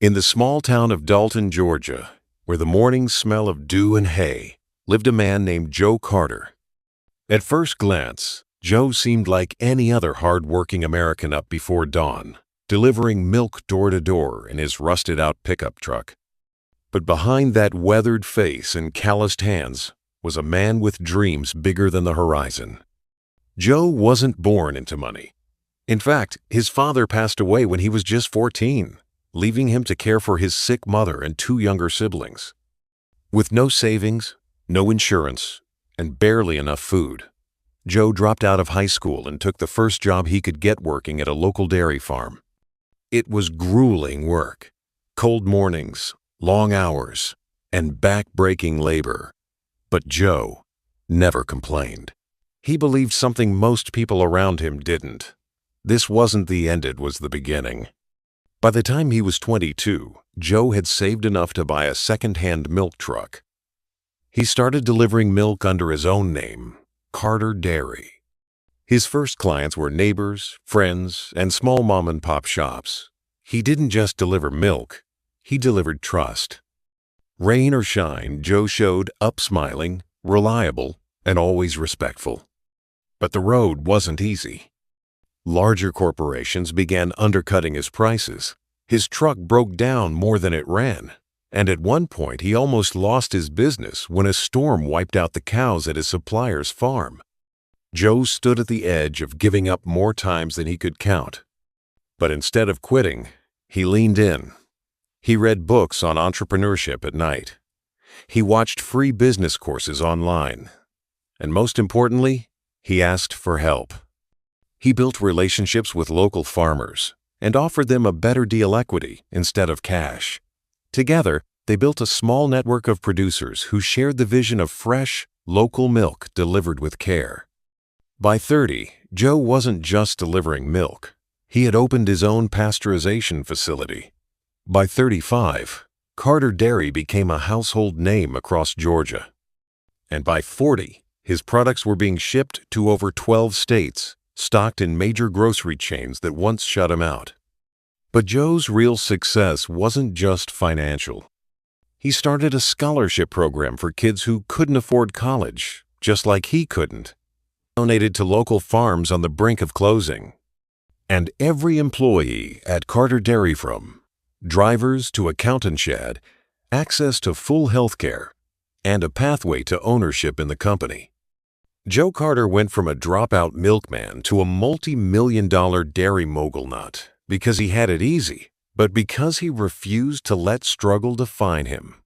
In the small town of Dalton, Georgia, where the mornings smell of dew and hay, lived a man named Joe Carter. At first glance, Joe seemed like any other hard-working American up before dawn, delivering milk door to door in his rusted-out pickup truck. But behind that weathered face and calloused hands was a man with dreams bigger than the horizon. Joe wasn't born into money. In fact, his father passed away when he was just 14, leaving him to care for his sick mother and two younger siblings. With no savings, no insurance, and barely enough food, Joe dropped out of high school and took the first job he could get working at a local dairy farm. It was grueling work, cold mornings, long hours, and back-breaking labor. But Joe never complained. He believed something most people around him didn't. This wasn't the end, it was the beginning. By the time he was 22, Joe had saved enough to buy a second-hand milk truck. He started delivering milk under his own name, Carter Dairy. His first clients were neighbors, friends, and small mom-and-pop shops. He didn't just deliver milk, he delivered trust. Rain or shine, Joe showed up smiling, reliable, and always respectful. But the road wasn't easy. Larger corporations began undercutting his prices. His truck broke down more than it ran, and at one point he almost lost his business when a storm wiped out the cows at his supplier's farm. Joe stood at the edge of giving up more times than he could count. But instead of quitting, he leaned in. He read books on entrepreneurship at night. He watched free business courses online. And most importantly, he asked for help. He built relationships with local farmers and offered them a better deal equity instead of cash. Together, they built a small network of producers who shared the vision of fresh, local milk delivered with care. By 30, Joe wasn't just delivering milk. He had opened his own pasteurization facility. By 35, Carter Dairy became a household name across Georgia. And by 40, his products were being shipped to over 12 states, stocked in major grocery chains that once shut him out. But Joe's real success wasn't just financial. He started a scholarship program for kids who couldn't afford college, just like he couldn't. Donated to local farms on the brink of closing. And every employee at Carter Dairy, from drivers to accountants, had access to full health care and a pathway to ownership in the company. Joe Carter went from a dropout milkman to a multi-million-dollar dairy mogul, not because he had it easy, but because he refused to let struggle define him.